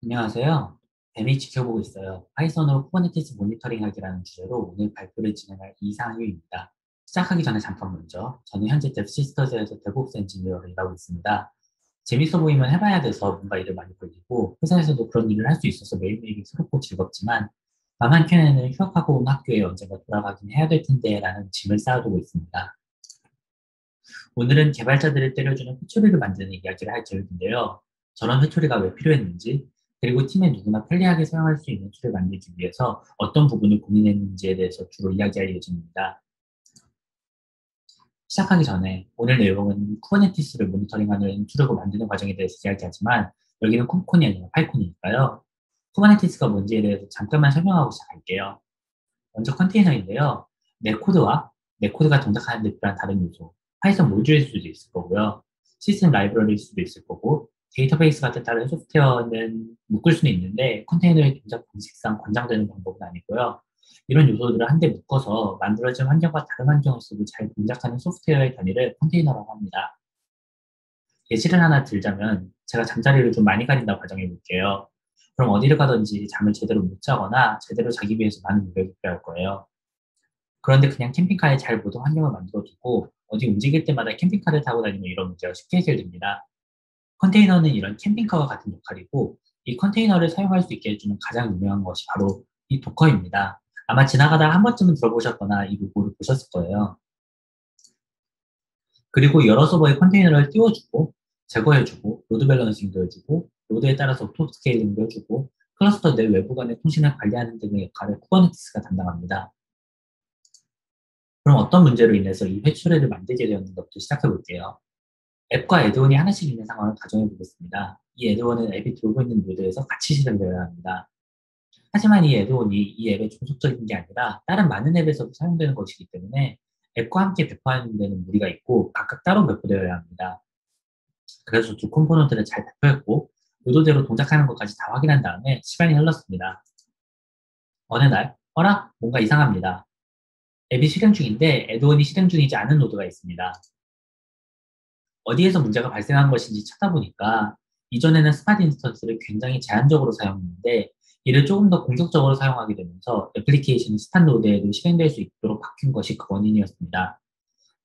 안녕하세요. 뱀이 지켜보고 있어요. 파이썬으로 쿠버네티스 모니터링하기라는 주제로 오늘 발표를 진행할 이상유입니다. 시작하기 전에 잠깐 먼저, 저는 현재 뎁시스터즈에서 데브옵스 엔지니어로 일하고 있습니다. 재밌어 보이면 해봐야 돼서 뭔가 일을 많이 벌리고, 회사에서도 그런 일을 할 수 있어서 매일매일이 새롭고 즐겁지만, 맘 한켠에는 휴학하고 온 학교에 언젠가 돌아가긴 해야 될 텐데 라는 짐을 쌓아두고 있습니다. 오늘은 개발자들을 때려주는 회초리를 만드는 이야기를 할 계획인데요. 저런 회초리가 왜 필요했는지, 그리고 팀에 누구나 편리하게 사용할 수 있는 툴을 만들기 위해서 어떤 부분을 고민했는지에 대해서 주로 이야기할 예정입니다. 시작하기 전에 오늘 내용은 쿠버네티스를 모니터링하는 툴을 만드는 과정에 대해서 이야기하지만 여기는 콩콘이 아니라 파이콘이니까요. 쿠버네티스가 뭔지에 대해서 잠깐만 설명하고 시작할게요. 먼저 컨테이너인데요. 내 코드가 동작하는 데 필요한 다른 요소, 파이썬 모듈일 수도 있을 거고요. 시스템 라이브러리일 수도 있을 거고, 데이터베이스 같은 다른 소프트웨어는 묶을 수는 있는데 컨테이너의 동작 방식상 권장되는 방법은 아니고요. 이런 요소들을 한데 묶어서 만들어진 환경과 다른 환경에서도 잘 동작하는 소프트웨어의 단위를 컨테이너라고 합니다. 예시를 하나 들자면 제가 잠자리를 좀 많이 가린다고 가정해 볼게요. 그럼 어디를 가든지 잠을 제대로 못 자거나 제대로 자기 위해서 많은 노력이 필요할 거예요. 그런데 그냥 캠핑카에 잘 모든 환경을 만들어두고 어디 움직일 때마다 캠핑카를 타고 다니면 이런 문제가 쉽게 해결됩니다. 컨테이너는 이런 캠핑카와 같은 역할이고 이 컨테이너를 사용할 수 있게 해주는 가장 유명한 것이 바로 이 도커입니다. 아마 지나가다 한 번쯤은 들어보셨거나 이 로고를 보셨을 거예요. 그리고 여러 서버의 컨테이너를 띄워주고 제거해주고 로드 밸런싱도 해주고 로드에 따라서 오토 스케일링도 해주고 클러스터 내 외부 간의 통신을 관리하는 등의 역할을 쿠버네티스가 담당합니다. 그럼 어떤 문제로 인해서 이 회초리를 만들게 되었는지부터 시작해 볼게요. 앱과 애드온이 하나씩 있는 상황을 가정해 보겠습니다. 이 애드온은 앱이 돌고 있는 노드에서 같이 실행되어야 합니다. 하지만 이 애드온이 이 앱에 종속적인 게 아니라 다른 많은 앱에서도 사용되는 것이기 때문에 앱과 함께 배포하는 데는 무리가 있고 각각 따로 배포되어야 합니다. 그래서 두 컴포넌트를 잘 배포했고 의도대로 동작하는 것까지 다 확인한 다음에 시간이 흘렀습니다. 어느 날, 어라? 뭔가 이상합니다. 앱이 실행 중인데 애드온이 실행 중이지 않은 노드가 있습니다. 어디에서 문제가 발생한 것인지 찾아보니까 이전에는 스팟 인스턴스를 굉장히 제한적으로 사용했는데 이를 조금 더 공격적으로 사용하게 되면서 애플리케이션이 스팟 노드에도 실행될 수 있도록 바뀐 것이 그 원인이었습니다.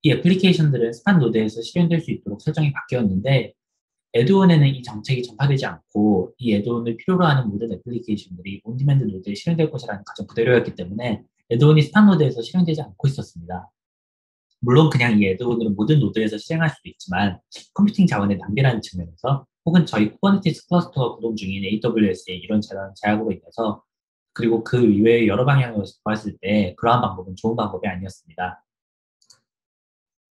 이 애플리케이션들은 스팟 노드에서 실행될 수 있도록 설정이 바뀌었는데 애드온에는 이 정책이 전파되지 않고 이 애드온을 필요로 하는 모든 애플리케이션들이 온디맨드 노드에 실행될 것이라는 가정 그대로였기 때문에 애드온이 스팟 노드에서 실행되지 않고 있었습니다. 물론 그냥 이 애드온으로 모든 노드에서 실행할 수도 있지만 컴퓨팅 자원의 낭비라는 측면에서 혹은 저희 쿠버네티스 클러스터가 구동 중인 AWS의 이런 제약으로 인해서 그리고 그 이외의 여러 방향으로 봤을 때 그러한 방법은 좋은 방법이 아니었습니다.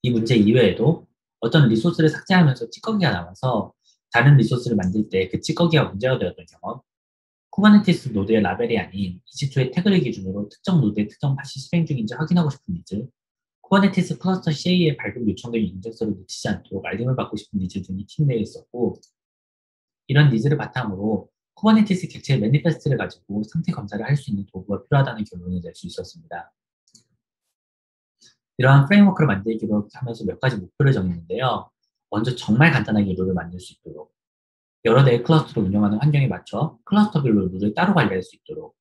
이 문제 이외에도 어떤 리소스를 삭제하면서 찌꺼기가 나와서 다른 리소스를 만들 때 그 찌꺼기가 문제가 되었던 경험, 쿠버네티스 노드의 라벨이 아닌 EC2의 태그를 기준으로 특정 노드의 특정 팟이 실행 중인지 확인하고 싶은 니즈, 쿠버네티스 클러스터 CA의 발급 요청 등 인증서를 놓치지 않도록 알림을 받고 싶은 니즈 등이 팀 내에 있었고, 이런 니즈를 바탕으로 쿠버네티스 객체의 매니페스트를 가지고 상태 검사를 할 수 있는 도구가 필요하다는 결론을 낼 수 있었습니다. 이러한 프레임워크를 만들기로 하면서 몇 가지 목표를 정했는데요. 먼저 정말 간단하게 룰을 만들 수 있도록, 여러 대의 클러스터를 운영하는 환경에 맞춰 클러스터별로 룰을 따로 관리할 수 있도록,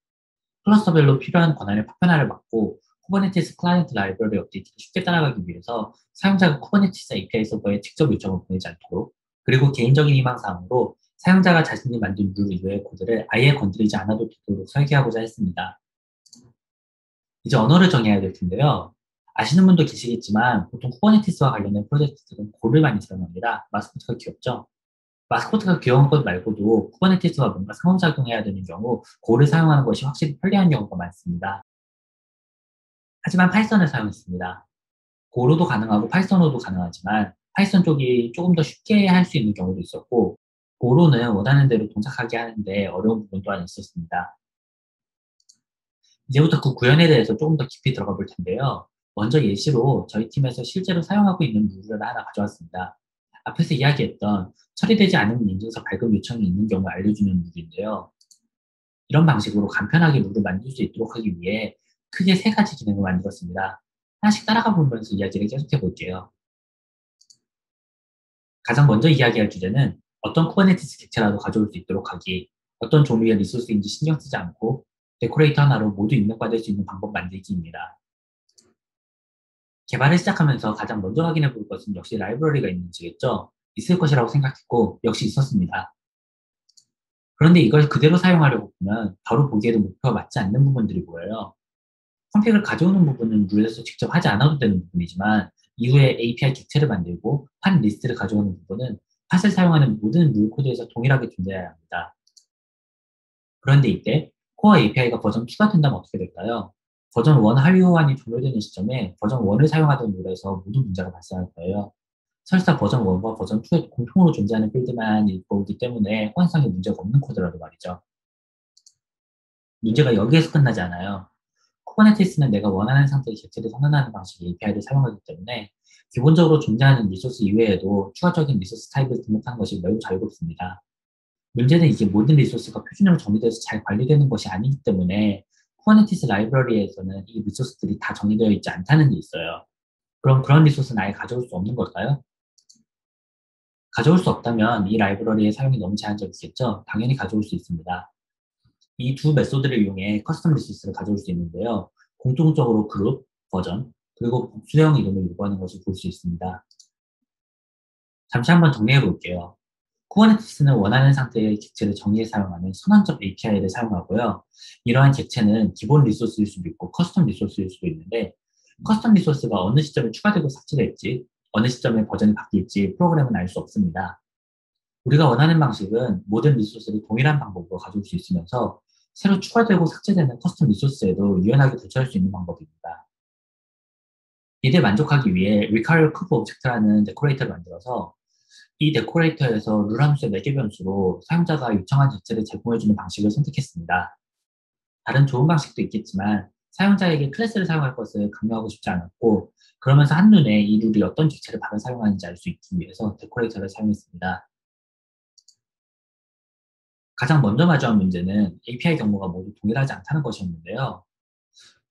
클러스터별로 필요한 권한의 파편화를 막고 쿠버네티스 클라이언트 라이브러리 업데이트를 쉽게 따라가기 위해서 사용자가 쿠버네티스 API 서버에 직접 요청을 보내지 않도록, 그리고 개인적인 희망사항으로 사용자가 자신이 만든 룰 이외의 코드를 아예 건드리지 않아도 되도록 설계하고자 했습니다. 이제 언어를 정해야 될 텐데요. 아시는 분도 계시겠지만 보통 쿠버네티스와 관련된 프로젝트들은 고를 많이 사용합니다. 마스코트가 귀엽죠? 마스코트가 귀여운 것 말고도 쿠버네티스와 뭔가 상호작용해야 되는 경우 고를 사용하는 것이 확실히 편리한 경우가 많습니다. 하지만 파이썬을 사용했습니다. 고로도 가능하고 파이썬으로도 가능하지만 파이썬 쪽이 조금 더 쉽게 할 수 있는 경우도 있었고 고로는 원하는 대로 동작하게 하는데 어려운 부분 또한 있었습니다. 이제부터 그 구현에 대해서 조금 더 깊이 들어가 볼 텐데요. 먼저 예시로 저희 팀에서 실제로 사용하고 있는 룰을 하나 가져왔습니다. 앞에서 이야기했던 처리되지 않은 인증서 발급 요청이 있는 경우 알려주는 룰인데요. 이런 방식으로 간편하게 룰을 만들 수 있도록 하기 위해 크게 세 가지 기능을 만들었습니다. 하나씩 따라가 보면서 이야기를 계속해 볼게요. 가장 먼저 이야기할 주제는 어떤 쿠버네티스 객체라도 가져올 수 있도록 하기. 어떤 종류의 리소스인지 신경 쓰지 않고 데코레이터 하나로 모두 입력받을 수 있는 방법 만들기입니다. 개발을 시작하면서 가장 먼저 확인해 볼 것은 역시 라이브러리가 있는지겠죠? 있을 것이라고 생각했고 역시 있었습니다. 그런데 이걸 그대로 사용하려고 보면 바로 보기에도 목표가 맞지 않는 부분들이 보여요. 컴픽을 가져오는 부분은 룰에서 직접 하지 않아도 되는 부분이지만 이후에 API 객체를 만들고 판 리스트를 가져오는 부분은 팟을 사용하는 모든 룰 코드에서 동일하게 존재해야 합니다. 그런데 이때 코어 API가 버전 2가 된다면 어떻게 될까요? 버전 1 한류 호환이 종료되는 시점에 버전 1을 사용하던 룰에서 모든 문제가 발생할 거예요. 설사 버전 1과 버전 2에 공통으로 존재하는 필드만 읽고 오기 때문에 호환성에 문제가 없는 코드라도 말이죠. 문제가 여기에서 끝나지 않아요. 쿠버네티스는 내가 원하는 상태의 객체를 선언하는 방식의 API를 사용하기 때문에 기본적으로 존재하는 리소스 이외에도 추가적인 리소스 타입을 등록하는 것이 매우 자유롭습니다. 문제는 이게 모든 리소스가 표준으로 정의되어서 잘 관리되는 것이 아니기 때문에 쿠버네티스 라이브러리에서는 이 리소스들이 다 정의되어 있지 않다는 게 있어요. 그럼 그런 리소스는 아예 가져올 수 없는 걸까요? 가져올 수 없다면 이 라이브러리의 사용이 너무 제한적이겠죠? 당연히 가져올 수 있습니다. 이 두 메소드를 이용해 커스텀 리소스를 가져올 수 있는데요. 공통적으로 그룹, 버전, 그리고 복수형 이름을 요구하는 것을 볼 수 있습니다. 잠시 한번 정리해 볼게요. 쿠버네티스는 원하는 상태의 객체를 정의해 사용하는 선언적 API를 사용하고요. 이러한 객체는 기본 리소스일 수도 있고 커스텀 리소스일 수도 있는데 커스텀 리소스가 어느 시점에 추가되고 삭제될지 어느 시점에 버전이 바뀔지 프로그램은 알 수 없습니다. 우리가 원하는 방식은 모든 리소스를 동일한 방법으로 가져올 수 있으면서 새로 추가되고 삭제되는 커스텀 리소스에도 유연하게 대처할 수 있는 방법입니다. 이를 만족하기 위해 Recurve Cube Object라는 데코레이터를 만들어서 이 데코레이터에서 룰 함수의 매개 변수로 사용자가 요청한 객체를 제공해주는 방식을 선택했습니다. 다른 좋은 방식도 있겠지만 사용자에게 클래스를 사용할 것을 강요하고 싶지 않았고 그러면서 한눈에 이 룰이 어떤 객체를 바로 사용하는지 알 수 있기 위해서 데코레이터를 사용했습니다. 가장 먼저 마주한 문제는 API 경로가 모두 동일하지 않다는 것이었는데요.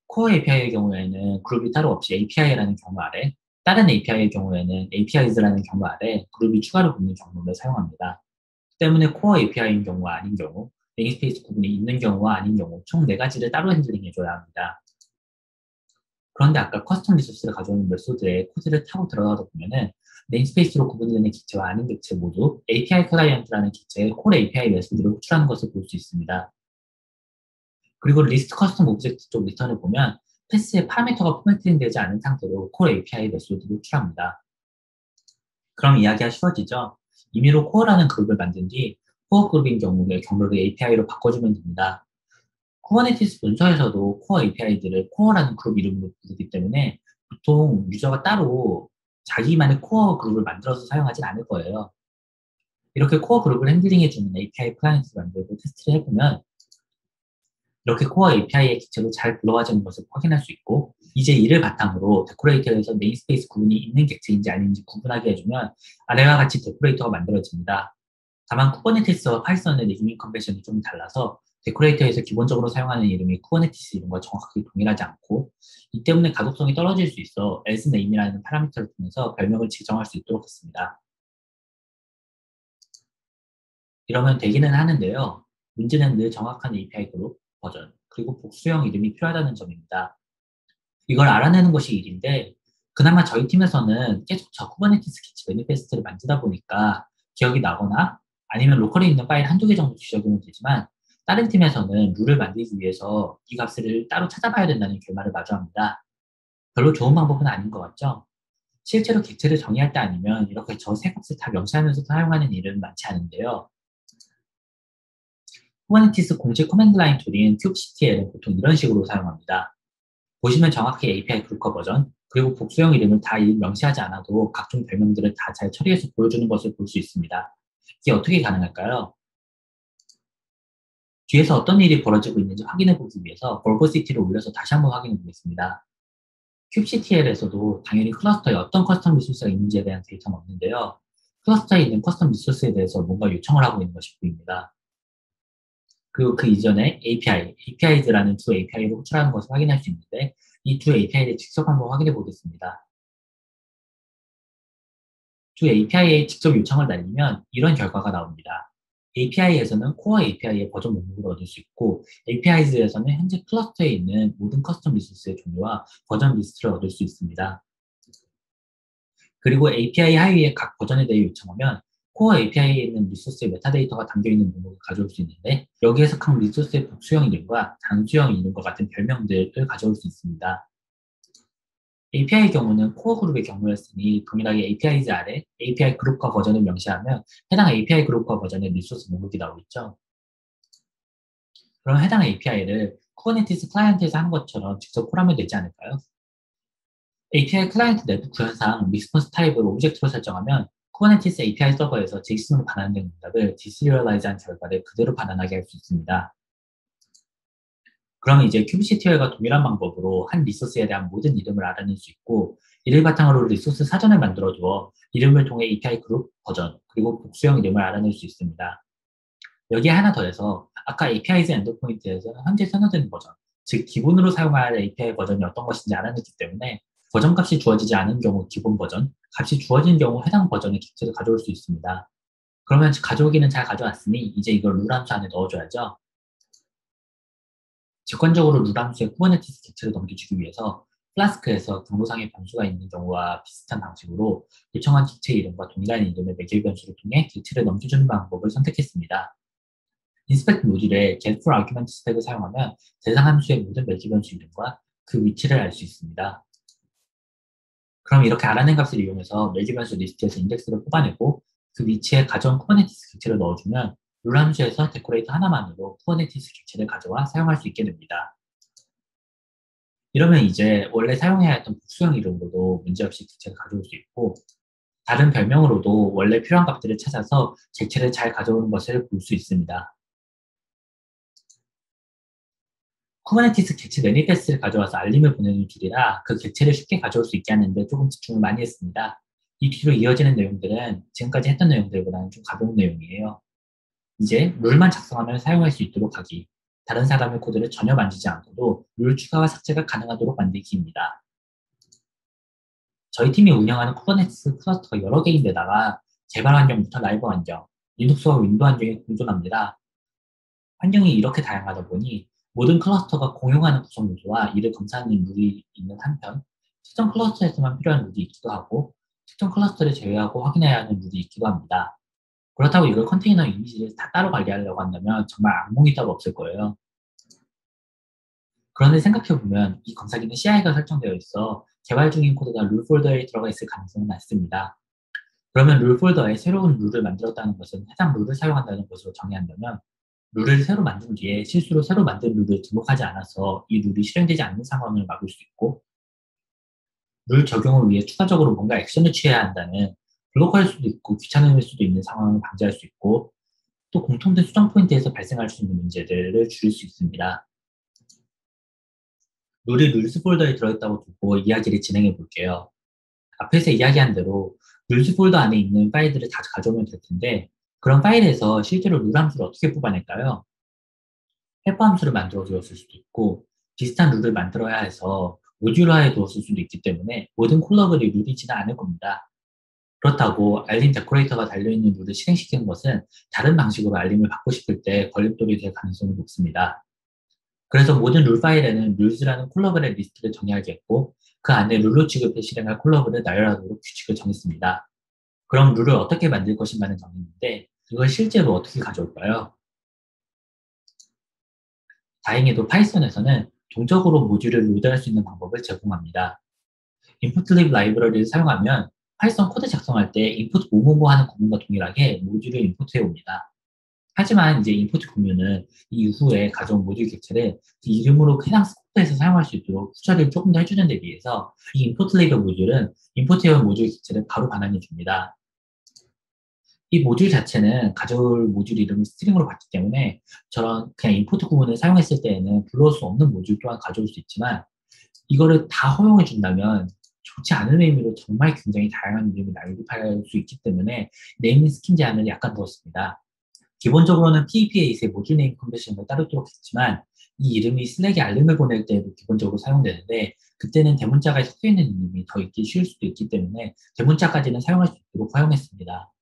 코어 API의 경우에는 그룹이 따로 없이 API라는 경로 아래, 다른 API의 경우에는 APIs라는 경로 아래 그룹이 추가로 붙는 경로를 사용합니다. 때문에 코어 API인 경우와 아닌 경우, 네임스페이스 구분이 있는 경우와 아닌 경우 총 4가지를 따로 핸들링해줘야 합니다. 그런데 아까 커스텀 리소스를 가져오는 메소드에 코드를 타고 들어가다 보면은 네임스페이스로 구분되는 객체와 아닌 객체 모두 API 클라이언트라는 객체의 콜 API 메소드를 호출하는 것을 볼 수 있습니다. 그리고 리스트 커스텀 오브젝트 쪽 리턴을 보면 패스의 파라미터가 포맷팅 되지 않은 상태로 콜 API 메소드를 호출합니다. 그럼 이야기가 쉬워지죠? 임의로 코어라는 그룹을 만든 뒤 코어 그룹인 경우에 경로를 API로 바꿔주면 됩니다. 쿠버네티스 문서에서도 코어 API들을 코어라는 그룹 이름으로 부르기 때문에 보통 유저가 따로 자기만의 코어 그룹을 만들어서 사용하진 않을 거예요. 이렇게 코어 그룹을 핸들링해주는 API 클라이언트를 만들고 테스트를 해보면 이렇게 코어 API의 기체로 잘 불러와지는 것을 확인할 수 있고 이제 이를 바탕으로 데코레이터에서 네임스페이스 구분이 있는 객체인지 아닌지 구분하게 해주면 아래와 같이 데코레이터가 만들어집니다. 다만 쿠버네티스와 파이썬의 네이밍 컨벤션이 좀 달라서 데코레이터에서 기본적으로 사용하는 이름이 쿠버네티스 이름과 정확하게 동일하지 않고 이 때문에 가독성이 떨어질 수 있어 else name이라는 파라미터를 통해서 별명을 지정할 수 있도록 했습니다. 이러면 되기는 하는데요. 문제는 늘 정확한 API 그룹, 버전, 그리고 복수형 이름이 필요하다는 점입니다. 이걸 알아내는 것이 일인데 그나마 저희 팀에서는 계속 저 쿠버네티스 캐치 매니페스트를 만지다 보니까 기억이 나거나 아니면 로컬에 있는 파일 한두 개 정도 지적이면 되지만 다른 팀에서는 룰을 만들기 위해서 이 값을 따로 찾아봐야 된다는 결말을 마주합니다. 별로 좋은 방법은 아닌 것 같죠? 실제로 객체를 정의할 때 아니면 이렇게 저 세 값을 다 명시하면서 사용하는 일은 많지 않은데요. 쿠버네티스 공식 커맨드 라인 툴인 kubectl은 보통 이런 식으로 사용합니다. 보시면 정확히 API 그룹과 버전, 그리고 복수형 이름을 다 명시하지 않아도 각종 별명들을 다 잘 처리해서 보여주는 것을 볼 수 있습니다. 이게 어떻게 가능할까요? 뒤에서 어떤 일이 벌어지고 있는지 확인해 보기 위해서 벌버시티를 올려서 다시 한번 확인해 보겠습니다. kubectl에서도 당연히 클러스터에 어떤 커스텀 리소스가 있는지에 대한 데이터는 없는데요. 클러스터에 있는 커스텀 리소스에 대해서 뭔가 요청을 하고 있는 것이 보입니다. 그리고 그 이전에 APIs라는 두 API를 호출하는 것을 확인할 수 있는데 이 두 API를 직접 한번 확인해 보겠습니다. 두 API에 직접 요청을 날리면 이런 결과가 나옵니다. API에서는 코어 API의 버전 목록을 얻을 수 있고, APIs에서는 현재 클러스터에 있는 모든 커스텀 리소스의 종류와 버전 리스트를 얻을 수 있습니다. 그리고 API 하위의 각 버전에 대해 요청하면 코어 API에 있는 리소스의 메타데이터가 담겨있는 목록을 가져올 수 있는데, 여기에서 각 리소스의 복수형 이름과 단수형 이름과 같은 별명들을 가져올 수 있습니다. API의 경우는 코어 그룹의 경우였으니 동일하게 APIs 아래 API 그룹과 버전을 명시하면 해당 API 그룹과 버전의 리소스 목록이 나오겠죠. 그럼 해당 API를 쿠버네티스 클라이언트에서 하는 것처럼 직접 콜하면 되지 않을까요? API 클라이언트 내부 구현상 리스폰스 타입을 오브젝트로 설정하면 쿠버네티스 API 서버에서 JSON으로 반환된 응답을 디시리얼라이즈한 결과를 그대로 반환하게 할 수 있습니다. 그러면 이제 kubectｌ과 동일한 방법으로 한 리소스에 대한 모든 이름을 알아낼 수 있고, 이를 바탕으로 리소스 사전을 만들어 두어 이름을 통해 API 그룹 버전, 그리고 복수형 이름을 알아낼 수 있습니다. 여기에 하나 더해서 아까 APIs 엔드포인트에서 현재 선호되는 버전, 즉 기본으로 사용할 API 버전이 어떤 것인지 알아냈기 때문에 버전 값이 주어지지 않은 경우 기본 버전, 값이 주어진 경우 해당 버전의 객체를 가져올 수 있습니다. 그러면 가져오기는 잘 가져왔으니 이제 이걸 룰 함수 안에 넣어줘야죠. 직관적으로 룰 함수의 쿠버네티스 객체를 넘겨주기 위해서 플라스크에서 경로상의 변수가 있는 경우와 비슷한 방식으로 요청한 객체 이름과 동일한 이름의 매개 변수를 통해 객체를 넘겨주는 방법을 선택했습니다. 인스펙트 모듈에 get for argument 스택을 사용하면 대상 함수의 모든 매개 변수 이름과 그 위치를 알 수 있습니다. 그럼 이렇게 알아낸 값을 이용해서 매개 변수 리스트에서 인덱스를 뽑아내고 그 위치에 가져온 쿠버네티스 객체를 넣어주면 룰 함수에서 데코레이터 하나만으로 쿠버네티스 객체를 가져와 사용할 수 있게 됩니다. 이러면 이제 원래 사용해야 했던 복수형 이름으로도 문제없이 객체를 가져올 수 있고, 다른 별명으로도 원래 필요한 값들을 찾아서 객체를 잘 가져오는 것을 볼 수 있습니다. 쿠버네티스 객체 매니페스트를 가져와서 알림을 보내는 툴이라 그 객체를 쉽게 가져올 수 있게 하는데 조금 집중을 많이 했습니다. 이 뒤로 이어지는 내용들은 지금까지 했던 내용들보다는 좀 가벼운 내용이에요. 이제 룰만 작성하면 사용할 수 있도록 하기, 다른 사람의 코드를 전혀 만지지 않고도 룰 추가와 삭제가 가능하도록 만들기입니다. 저희 팀이 운영하는 쿠버네티스 클러스터가 여러 개인데다가 개발 환경부터 라이브 환경, 리눅스와 윈도우 환경이 공존합니다. 환경이 이렇게 다양하다 보니 모든 클러스터가 공용하는 구성 요소와 이를 검사하는 룰이 있는 한편, 특정 클러스터에서만 필요한 룰이 있기도 하고 특정 클러스터를 제외하고 확인해야 하는 룰이 있기도 합니다. 그렇다고 이걸 컨테이너 이미지를 다 따로 관리하려고 한다면 정말 악몽이 따로 없을 거예요. 그런데 생각해보면 이 검사기는 CI가 설정되어 있어 개발 중인 코드가 룰 폴더에 들어가 있을 가능성은 낮습니다. 그러면 룰 폴더에 새로운 룰을 만들었다는 것은 해당 룰을 사용한다는 것으로 정의한다면, 룰을 새로 만든 뒤에 실수로 새로 만든 룰을 등록하지 않아서 이 룰이 실행되지 않는 상황을 막을 수 있고, 룰 적용을 위해 추가적으로 뭔가 액션을 취해야 한다는 불가할 수도 있고 귀찮을 수도 있는 상황을 방지할 수 있고, 또 공통된 수정 포인트에서 발생할 수 있는 문제들을 줄일 수 있습니다. 룰이 룰스 폴더에 들어있다고 두고 이야기를 진행해 볼게요. 앞에서 이야기한 대로 룰스 폴더 안에 있는 파일들을 다 가져오면 될 텐데, 그런 파일에서 실제로 룰 함수를 어떻게 뽑아낼까요? 헬퍼 함수를 만들어 두었을 수도 있고, 비슷한 룰을 만들어야 해서 모듈화해 두었을 수도 있기 때문에 모든 콜러블이 룰이지는 않을 겁니다. 그렇다고 알림 데코레이터가 달려있는 룰을 실행시키는 것은 다른 방식으로 알림을 받고 싶을 때 걸림돌이 될 가능성이 높습니다. 그래서 모든 룰 파일에는 룰즈라는 콜러블의 리스트를 정의하겠고, 그 안에 룰로 취급해 실행할 콜러블을 나열하도록 규칙을 정했습니다. 그럼 룰을 어떻게 만들 것인가는 정했는데, 이걸 실제로 어떻게 가져올까요? 다행히도 파이썬에서는 동적으로 모듈을 로드할 수 있는 방법을 제공합니다. input-lib 라이브러리를 사용하면 파이썬 코드 작성할 때 input 뭐뭐뭐 하는 구문과 동일하게 모듈을 인포트해 옵니다. 하지만 이제 인포트 구문은 이 이후에 가져온 모듈 객체를 그 이름으로 해당 스코프에서 사용할 수 있도록 후처리를 조금 더 해주는 데 비해서 이 input-lib 모듈은 인포트해온 모듈 객체를 바로 반환해 줍니다. 이 모듈 자체는 가져올 모듈 이름이 스트링으로 받기 때문에 저런 그냥 임포트 구문을 사용했을 때에는 불러올 수 없는 모듈 또한 가져올 수 있지만, 이거를 다 허용해 준다면 좋지 않은 의미로 정말 굉장히 다양한 이름이 난입할 수 있기 때문에 네이밍 스킨 제한을 약간 두었습니다. 기본적으로는 PEP8의 모듈 네임 컨벤션을 따르도록 했지만, 이 이름이 슬랙에 알림을 보낼 때도 기본적으로 사용되는데 그때는 대문자가 섞여 있는 이름이 더 있기 쉬울 수도 있기 때문에 대문자까지는 사용할 수 있도록 허용했습니다.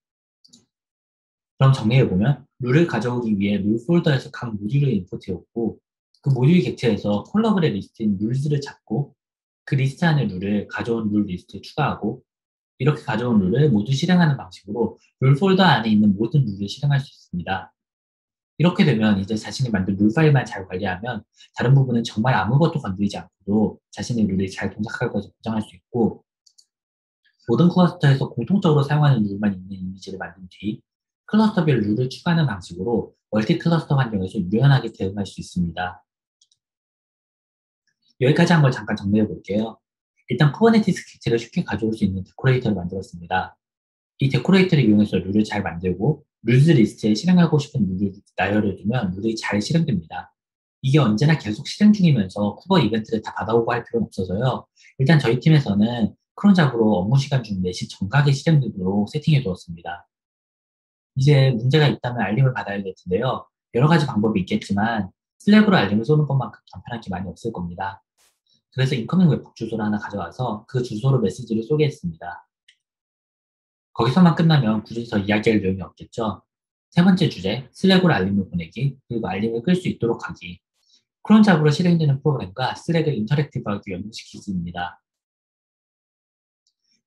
그럼 정리해보면 룰을 가져오기 위해 룰 폴더에서 각 모듈을 임포트해오고 그 모듈 객체에서 콜러블의 리스트인 룰즈를 찾고 그 리스트 안에 룰을 가져온 룰 리스트에 추가하고 이렇게 가져온 룰을 모두 실행하는 방식으로 룰 폴더 안에 있는 모든 룰을 실행할 수 있습니다. 이렇게 되면 이제 자신이 만든 룰 파일만 잘 관리하면 다른 부분은 정말 아무것도 건드리지 않고도 자신의 룰이 잘 동작할 것을 보장할 수 있고 모든 클러스터에서 공통적으로 사용하는 룰만 있는 이미지를 만든 뒤 클러스터별 룰을 추가하는 방식으로 멀티 클러스터 환경에서 유연하게 대응할 수 있습니다. 여기까지 한 걸 잠깐 정리해 볼게요. 일단 쿠버네티스 객체를 쉽게 가져올 수 있는 데코레이터를 만들었습니다. 이 데코레이터를 이용해서 룰을 잘 만들고 룰즈 리스트에 실행하고 싶은 룰을 나열해두면 룰이 잘 실행됩니다. 이게 언제나 계속 실행 중이면서 쿠버 이벤트를 다 받아오고 할 필요는 없어서요. 일단 저희 팀에서는 크론 잡으로 업무 시간 중 4시 정각에 실행되도록 세팅해 두었습니다. 이제 문제가 있다면 알림을 받아야 될 텐데요. 여러 가지 방법이 있겠지만 슬랙으로 알림을 쏘는 것만큼 간편한 게 많이 없을 겁니다. 그래서 인커밍 웹북 주소를 하나 가져와서 그 주소로 메시지를 쏘게 했습니다. 거기서만 끝나면 굳이 더 이야기할 내용이 없겠죠. 세 번째 주제, 슬랙으로 알림을 보내기, 그리고 알림을 끌 수 있도록 하기. 크론 잡으로 실행되는 프로그램과 슬랙을 인터랙티브하게 연동시키기입니다.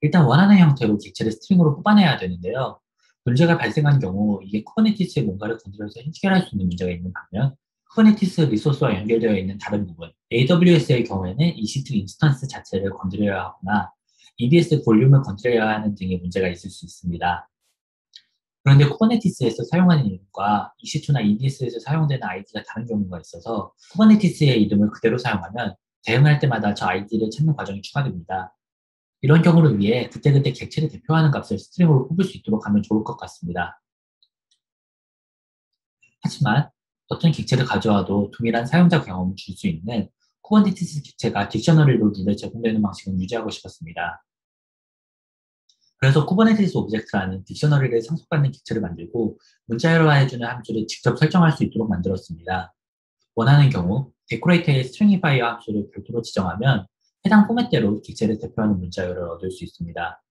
일단 원하는 형태로 객체를 스트링으로 뽑아내야 되는데요. 문제가 발생한 경우 이게 쿠버네티스의 뭔가를 건드려서 해결할 수 있는 문제가 있는 반면 쿠버네티스 리소스와 연결되어 있는 다른 부분, AWS의 경우에는 EC2 인스턴스 자체를 건드려야 하거나 EBS 볼륨을 건드려야 하는 등의 문제가 있을 수 있습니다. 그런데 쿠버네티스에서 사용하는 이름과 EC2나 EBS에서 사용되는 아이디가 다른 경우가 있어서 쿠버네티스의 이름을 그대로 사용하면 대응할 때마다 저 아이디를 찾는 과정이 추가됩니다. 이런 경우를 위해 그때그때 객체를 대표하는 값을 스트링으로 뽑을 수 있도록 하면 좋을 것 같습니다. 하지만 어떤 객체를 가져와도 동일한 사용자 경험을 줄 수 있는 쿠버네티스 객체가 딕셔너리로 룰에 제공되는 방식은 유지하고 싶었습니다. 그래서 쿠버네티스 오브젝트라는 딕셔너리를 상속받는 객체를 만들고 문자열화해주는 함수를 직접 설정할 수 있도록 만들었습니다. 원하는 경우 데코레이터의 스트링이파이어 함수를 별도로 지정하면 해당 포맷대로 객체를 대표하는 문자열을 얻을 수 있습니다.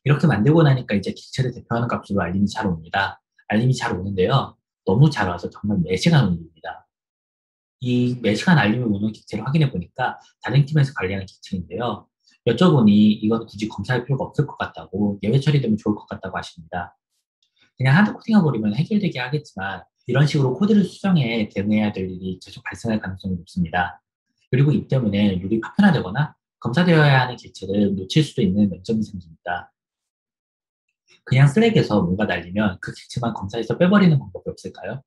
이렇게 만들고 나니까 이제 객체를 대표하는 값으로 알림이 잘 옵니다. 알림이 잘 오는데요. 너무 잘 와서 정말 매시간 울립니다. 이 매시간 알림이 오는 객체를 확인해 보니까 다른 팀에서 관리하는 객체인데요. 여쭤보니 이건 굳이 검사할 필요가 없을 것 같다고 예외 처리되면 좋을 것 같다고 하십니다. 그냥 하드 코딩해 버리면 해결되게 하겠지만 이런 식으로 코드를 수정해 대응해야 될 일이 계속 발생할 가능성이 높습니다. 그리고 이 때문에 룰이 파편화되거나 검사되어야 하는 객체를 놓칠 수도 있는 맹점이 생깁니다. 그냥 슬랙에서 뭔가 날리면 그 객체만 검사해서 빼버리는 방법이 없을까요?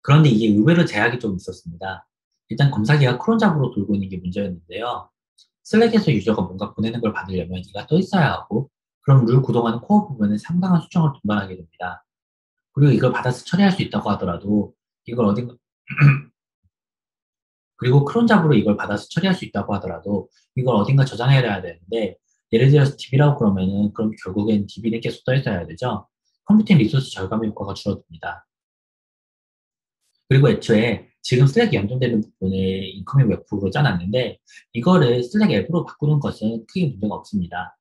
그런데 이게 의외로 제약이 좀 있었습니다. 일단 검사기가 크론 잡으로 돌고 있는 게 문제였는데요. 슬랙에서 유저가 뭔가 보내는 걸 받으려면 이가 떠 있어야 하고 그럼 룰 구동하는 코어 부분은 상당한 수정을 동반하게 됩니다. 그리고 이걸 받아서 처리할 수 있다고 하더라도 이걸 어딘가 그리고 크론 잡으로 이걸 받아서 처리할 수 있다고 하더라도 이걸 어딘가 저장해야 되는데 예를 들어서 DB라고 그러면은 그럼 결국엔 DB는 계속 떠 있어야 되죠. 컴퓨팅 리소스 절감 효과가 줄어듭니다. 그리고 애초에 지금 슬랙이 연동되는 부분을 인커밍 웹프로 짜놨는데 이거를 슬랙 앱으로 바꾸는 것은 크게 문제가 없습니다.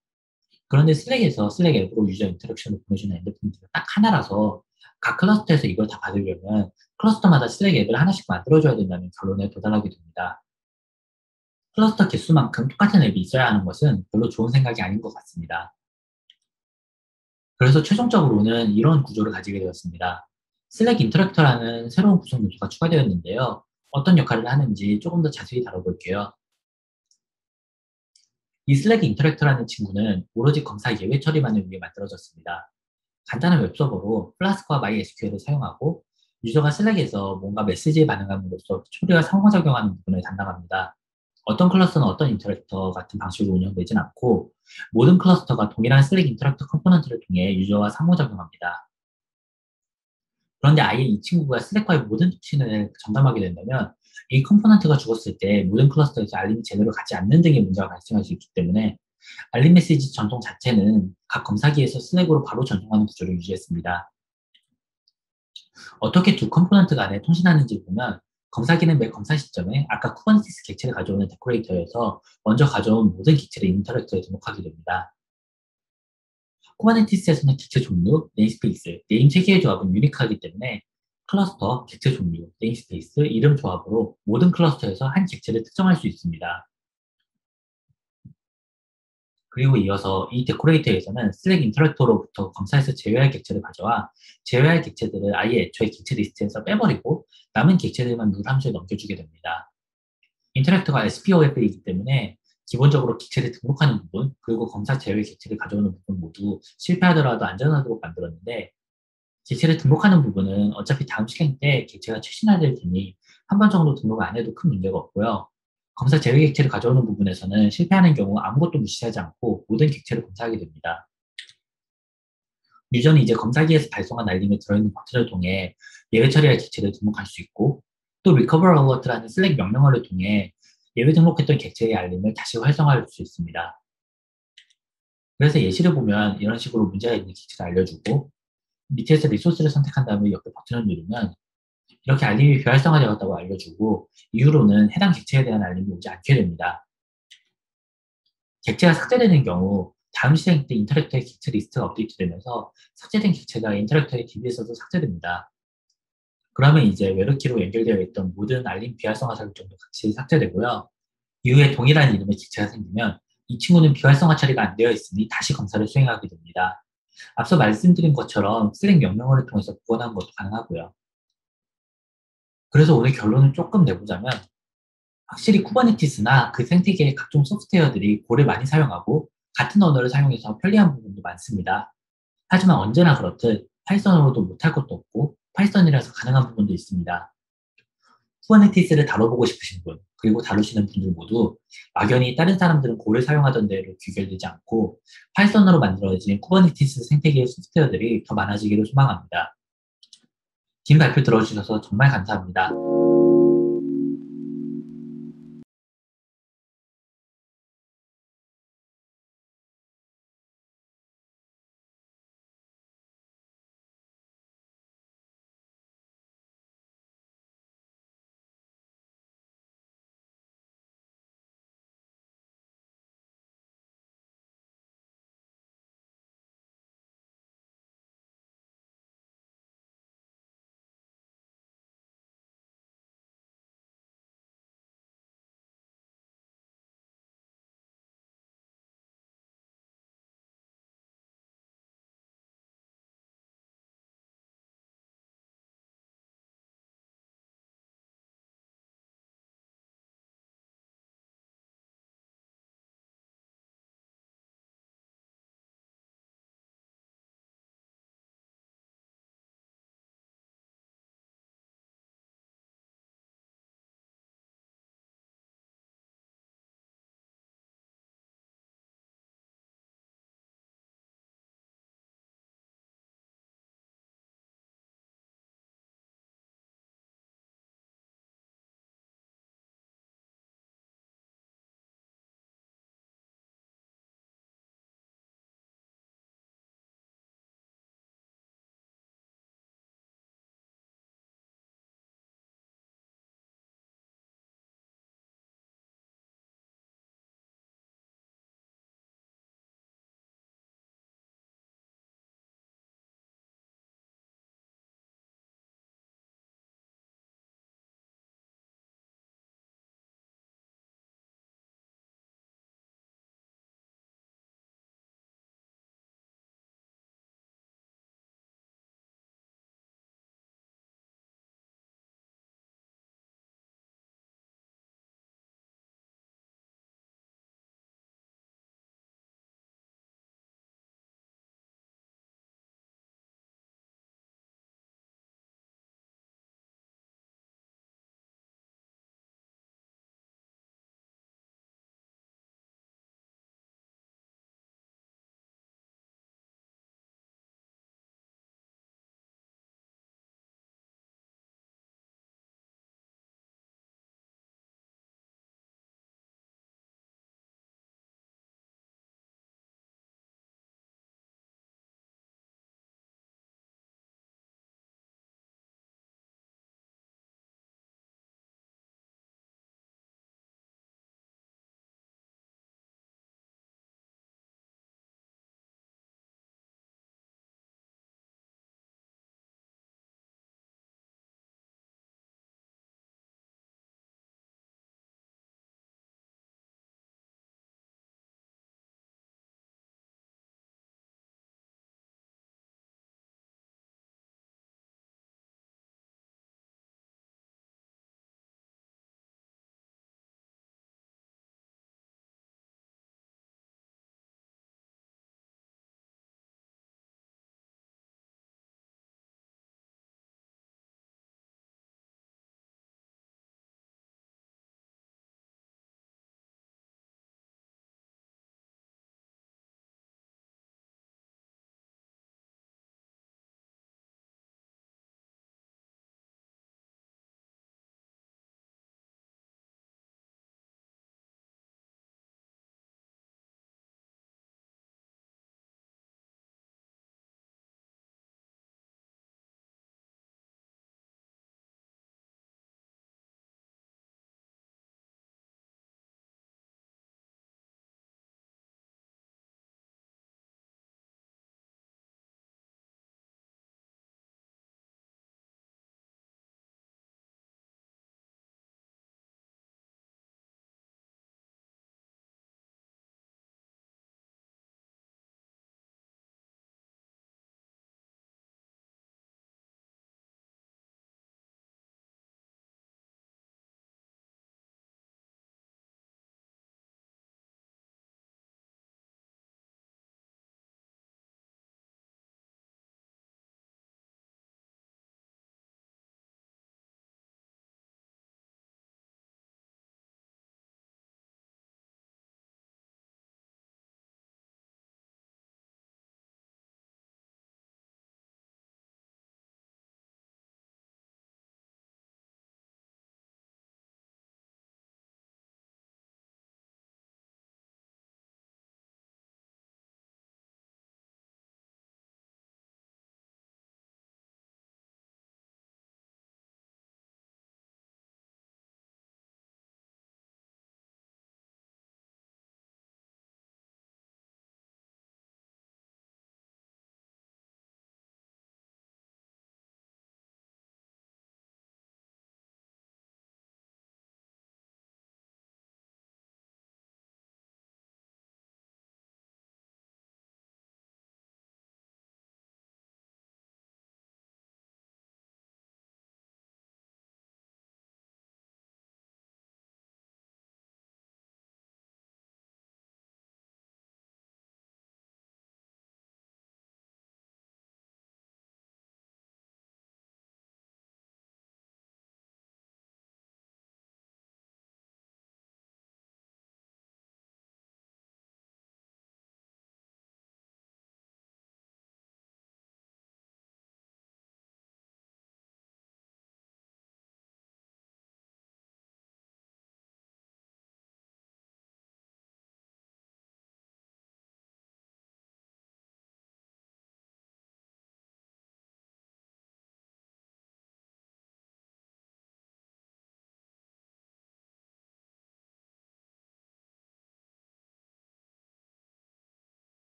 그런데 슬랙에서 슬랙 앱으로 유저 인터랙션을 보내주는 엔드포인트가 딱 하나라서 각 클러스터에서 이걸 다 받으려면 클러스터마다 슬랙 앱을 하나씩 만들어줘야 된다는 결론에 도달하게 됩니다. 클러스터 개수만큼 똑같은 앱이 있어야 하는 것은 별로 좋은 생각이 아닌 것 같습니다. 그래서 최종적으로는 이런 구조를 가지게 되었습니다. 슬랙 인터랙터라는 새로운 구성 요소가 추가되었는데요. 어떤 역할을 하는지 조금 더 자세히 다뤄볼게요. 이 슬랙 인터랙터라는 친구는 오로지 검사 예외 처리만을 위해 만들어졌습니다. 간단한 웹서버로 플라스크와 MySQL을 사용하고 유저가 슬랙에서 뭔가 메시지에 반응함으로써 처리와 상호작용하는 부분을 담당합니다. 어떤 클러스는 어떤 인터랙터 같은 방식으로 운영되진 않고 모든 클러스터가 동일한 슬랙 인터랙터 컴포넌트를 통해 유저와 상호작용합니다. 그런데 아예 이 친구가 슬랙과의 모든 특징을 전담하게 된다면 이 컴포넌트가 죽었을 때 모든 클러스터에서 알림이 제대로 가지 않는 등의 문제가 발생할 수 있기 때문에 알림 메시지 전송 자체는 각 검사기에서 슬랙으로 바로 전송하는 구조를 유지했습니다. 어떻게 두 컴포넌트 간에 통신하는지 보면 검사기는 매 검사 시점에 아까 쿠버네티스 객체를 가져오는 데코레이터에서 먼저 가져온 모든 객체를 인터랙터에 등록하게 됩니다. 쿠버네티스에서는 객체 종류, 네임스페이스, 네임 3개의 조합은 유니크하기 때문에 클러스터, 객체 종류, 네임스페이스, 이름 조합으로 모든 클러스터에서 한 객체를 특정할 수 있습니다. 그리고 이어서 이 데코레이터에서는 슬랙 인터랙터로부터 검사해서 제외할 객체를 가져와 제외할 객체들을 아예 애초에 객체 리스트에서 빼버리고 남은 객체들만 룰 함수에 넘겨주게 됩니다. 인터랙터가 SPOF이기 때문에 기본적으로 객체를 등록하는 부분, 그리고 검사 제외 객체를 가져오는 부분 모두 실패하더라도 안전하도록 만들었는데, 객체를 등록하는 부분은 어차피 다음 실행 때 객체가 최신화될 테니 한 번 정도 등록 안 해도 큰 문제가 없고요. 검사 제외 객체를 가져오는 부분에서는 실패하는 경우 아무것도 무시하지 않고 모든 객체를 검사하게 됩니다. 유저는 이제 검사기에서 발송한 알림에 들어있는 버튼을 통해 예외 처리할 객체를 등록할 수 있고, 또 recover alert라는 슬랙 명령어를 통해 예외 등록했던 객체의 알림을 다시 활성화할 수 있습니다. 그래서 예시를 보면 이런 식으로 문제가 있는 객체를 알려주고, 밑에서 리소스를 선택한 다음에 옆에 버튼을 누르면 이렇게 알림이 비활성화되었다고 알려주고, 이후로는 해당 객체에 대한 알림이 오지 않게 됩니다. 객체가 삭제되는 경우 다음 실행 때 인터랙터의 객체 리스트가 업데이트되면서 삭제된 객체가 인터랙터의 DB에서도 삭제됩니다. 그러면 이제 외르키로 연결되어 있던 모든 알림 비활성화 설정도 같이 삭제되고요. 이후에 동일한 이름의 객체가 생기면 이 친구는 비활성화 처리가 안 되어 있으니 다시 검사를 수행하게 됩니다. 앞서 말씀드린 것처럼 슬랙 명령어를 통해서 구원하는 것도 가능하고요. 그래서 오늘 결론을 조금 내보자면, 확실히 쿠버네티스나 그 생태계의 각종 소프트웨어들이 고를 많이 사용하고 같은 언어를 사용해서 편리한 부분도 많습니다. 하지만 언제나 그렇듯 파이썬으로도 못할 것도 없고 파이썬이라서 가능한 부분도 있습니다. 쿠버네티스를 다뤄보고 싶으신 분, 그리고 다루시는 분들 모두 막연히 다른 사람들은 고를 사용하던 대로 귀결되지 않고 파이썬으로 만들어진 쿠버네티스 생태계의 소프트웨어들이 더 많아지기를 소망합니다. 긴 발표 들어주셔서 정말 감사합니다.